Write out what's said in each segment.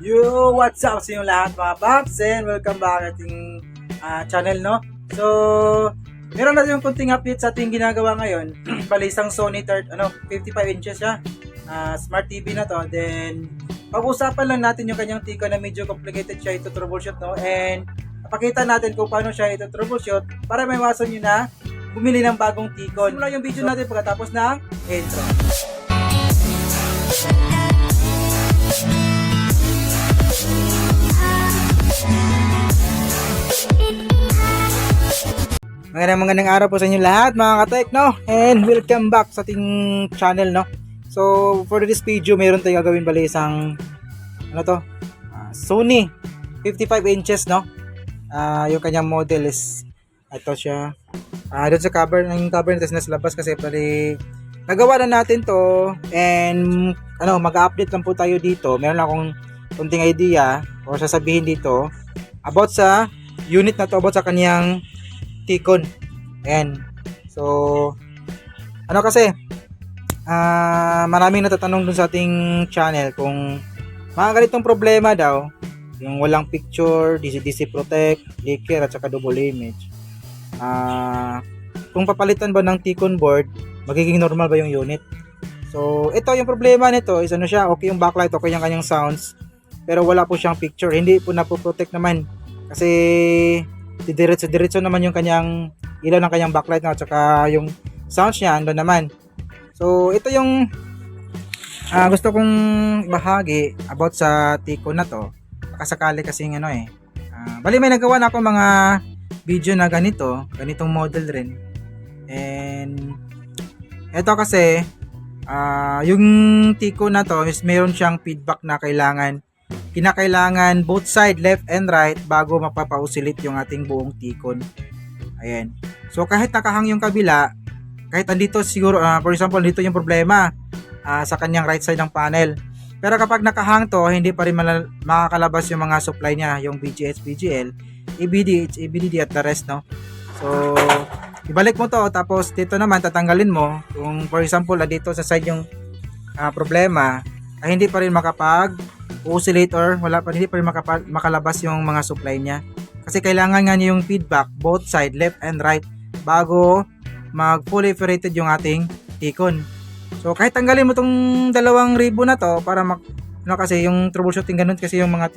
Yo, what's up sa inyo lahat mga paps and welcome back sa ating channel, no? So, meron na yung kunting update sa ating ginagawa ngayon. Bali isang Sony 55 inches siya. Smart TV na to. Then, pag-usapan lang natin yung kanyang tika na medyo complicated siya ito troubleshoot, no? And, napakita natin kung paano siya ito troubleshoot para may iwasan nyo na bumili ng bagong tikon. Simula yung video natin pagkatapos ng intro. Magandang araw po sa inyo lahat mga ka-tech, no? And welcome back sa ating channel, no? So, for this video, mayroon tayong gagawin bali isang Sony 55 inches, no? Yung kanyang model is ito siya. Doon sa cover nito nasa labas kasi bali nagawa na natin to and mag-update lang po tayo dito. Meron lang akong kunting idea o sasabihin dito about sa unit na to, about sa kanyang Tikon. Ayan. So, kasi maraming natatanong dun sa ating channel kung mga ganitong problema daw, yung walang picture, DC-DC protect, leaker at saka double image. Kung papalitan ba ng Tikon board, magiging normal ba yung unit? So, ito yung problema nito is okay yung backlight, okay yung kanyang sounds, pero wala po siyang picture. Hindi po napoprotect naman kasi diretso naman yung kanyang ilaw ng kanyang backlight at saka yung sounds niya ando naman. So ito yung gusto kong bahagi about sa Tikon na to. Sakali kasi bali may nagawa na ako mga video na ganitong model rin. And ito kasi yung Tikon na to is mayroon siyang feedback na kinakailangan both side, left and right, bago mapapa-oscillate yung ating buong Tikon. Ayan. So kahit nakahang yung kabila, kahit andito siguro, for example, dito yung problema sa kanyang right side ng panel. Pero kapag nakahang to, hindi pa rin makakalabas yung mga supply niya, yung BGH, BGL, EBD, EBDD at the rest, no? So, ibalik mo to, tapos dito naman tatanggalin mo. Kung for example, dito sa side yung problema, ay hindi pa rin oscillate or hindi pa rin makalabas yung mga supply niya. Kasi kailangan nga niya yung feedback both side, left and right, bago mag fully ferrated yung ating Tikon. So kahit tanggalin mo tong dalawang ribbon na to para kasi yung troubleshooting ganun kasi yung mga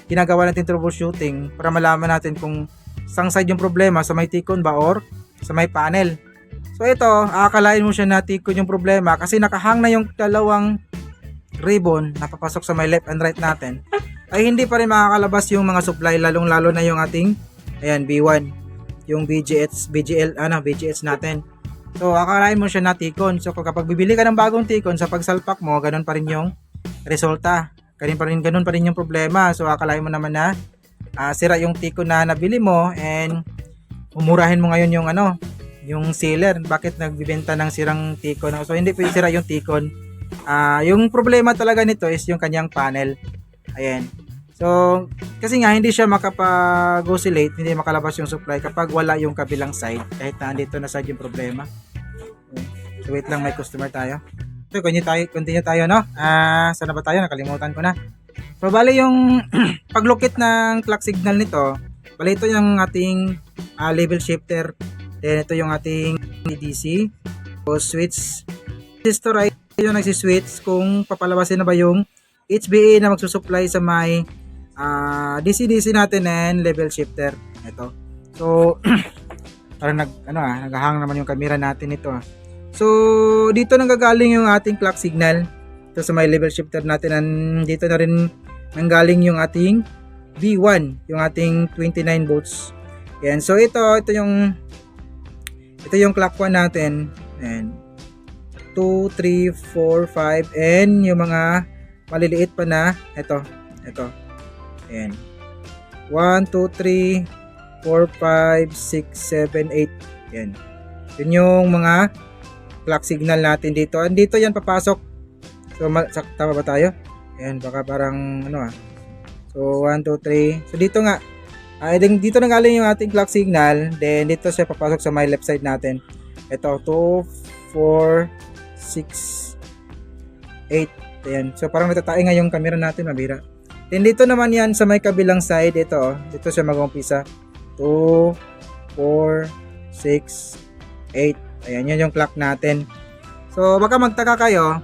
ginagawa natin troubleshooting para malaman natin kung saan side yung problema, sa may Tikon ba or sa may panel. So ito, aakalain mo siya na Tikon yung problema kasi nakahang na yung dalawang ribbon na papasok sa may left and right natin, ay hindi pa rin makakalabas yung mga supply, lalong-lalo na yung ating B1, yung BGH natin. So akalain mo siya na Tikon. So kapag bibili ka ng bagong Tikon, sa pagsalpak mo, ganun pa rin yung resulta, ganun pa rin yung problema. So akalain mo naman na sira yung Tikon na nabili mo and umurahin mo ngayon yung seller. Bakit nagbibenta ng sirang Tikon? So hindi pwede sira yung Tikon. Yung problema talaga nito is yung kanyang panel. Ayan. So, kasi nga hindi siya makapag-oscillate, hindi makalabas yung supply kapag wala yung kabilang side, kahit na andito na side yung problema. So, wait lang, may customer tayo. So, continue tayo, no? Saan na ba tayo? Nakalimutan ko na. So, bali yung paglukit ng clock signal nito, bali ito yung ating level shifter. Then, ito yung ating DC. So, switch. Resistor ay yung nagsiswitch kung papalabasin na ba yung HBA na magsusupply sa may DC-DC natin and level shifter. Ito. So, parang naghahang naman yung camera natin ito. So, dito nanggagaling yung ating clock signal. Ito sa may level shifter natin and dito na rin nanggaling yung ating V1, yung ating 29 volts. Yan. So, ito yung clock 1 natin. And 2, 3, 4, 5 and yung mga maliliit pa na ito ayan 1, 2, 3, 4, 5, 6, 7, 8 yan yun yung mga clock signal natin dito, and dito yan papasok. So tama ba tayo? Ayan, baka parang so 1, 2, 3, so dito nga dito na galing yung ating clock signal, then dito siya papasok sa my left side natin. Ito 2, 4, 6, 8. Ayan. So parang natatae nga yung camera natin, mabira. Then dito naman yan sa may kabilang side, dito siya mag-umpisa. 2, 4, 6, 8. Ayan, yun yung clock natin. So, baka magtaka kayo,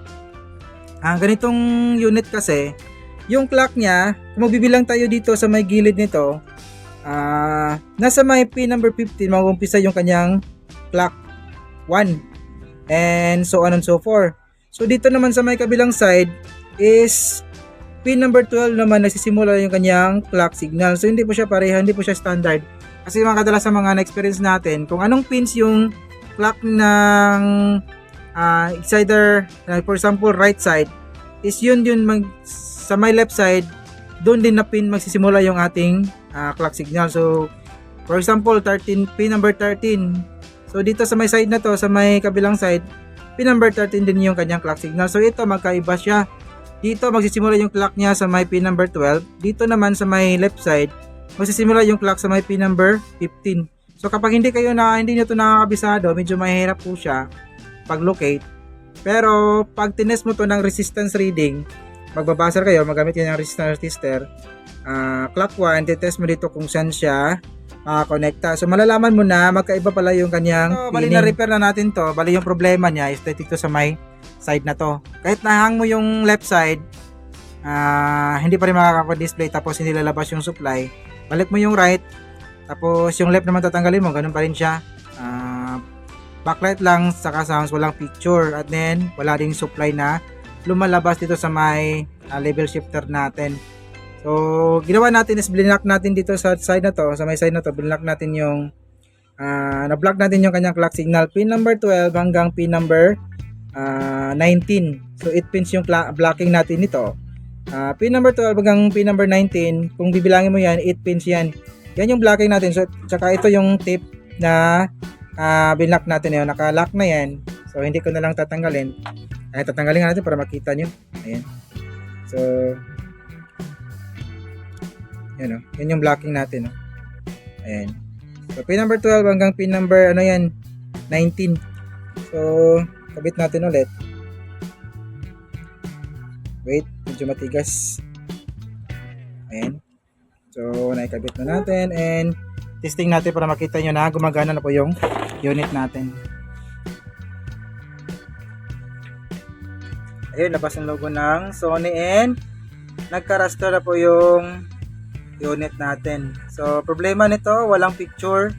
ang ganitong unit kasi, yung clock niya, kung magbibilang tayo dito sa may gilid nito, nasa may pin number 15, mag-umpisa yung kanyang clock 1. And so on and so forth. So, dito naman sa may kabilang side is pin number 12 naman nagsisimula yung kanyang clock signal. So hindi po siya pareha, hindi po siya standard. Kasi mga kadalasan mga na-experience natin, kung anong pins yung clock ng it's either, for example, right side, is yun sa my left side, doon din na pin magsisimula yung ating clock signal. So, for example, pin number 13. So dito sa may side na to, sa may kabilang side, pin number 13 din yung kanyang clock signal. So ito, magkaiba siya. Dito magsisimula yung clock niya sa may pin number 12. Dito naman sa may left side, magsisimula yung clock sa may pin number 15. So kapag hindi niyo to nakakabisado, medyo mahirap po siya pag-locate. Pero pag tinest mo to ng resistance reading, magbabasar kayo, magamit yan ng resistance resistor. Clock 1, titest mo dito kung saan siya makakonekta. So malalaman mo na magkaiba pala yung kanyang bali na repair na natin to. Bali yung problema niya is dito sa may side na to. Kahit nahang mo yung left side, hindi pa rin makakapag-display tapos hindi lalabas yung supply. Balik mo yung right, tapos yung left naman tatanggalin mo, ganun pa rin siya. Backlight lang, saka sounds, walang picture, at then wala ding supply na lumalabas dito sa may level shifter natin. So ginawa natin is blinak natin dito sa side na to, sa may side na to, blinak natin yung na-block natin yung kanyang clock signal pin number 12 hanggang pin number 19. So 8 pins yung blocking natin nito. Pin number 12 hanggang pin number 19, kung bibilangin mo yan, 8 pins yan. Yan yung blocking natin. So tsaka ito yung tip na binlock natin yun. Naka-lock na yan. So hindi ko na lang tatanggalin. Tatanggalin natin para makita nyo. Ayan. So yan o. Yan yung blocking natin. Ayan. So pin number 12 hanggang pin number 19. So kabit natin ulit. Wait, medyo matigas. Ayan. So naikabit na natin and testing natin para makita nyo na gumagana na po yung unit natin. Ayun, labas ang logo ng Sony and nagka-raster na po yung unit natin. So problema nito, walang picture,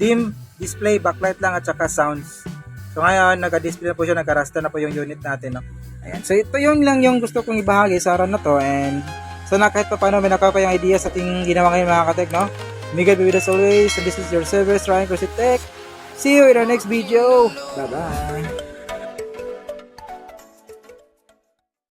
dim display, backlight lang at saka sounds. So ngayon, naka-display na po siya, naka-raster na po yung unit natin. No? Ayan. So ito yung lang yung gusto kong ibahagi sa araw na to, and sana kahit pa paano may nakaka yung idea sa ating ginawa ngayon mga katek, no? Miguel Bibid as always, so this is your service, Ryan Crositech. See you in our next video. Bye bye.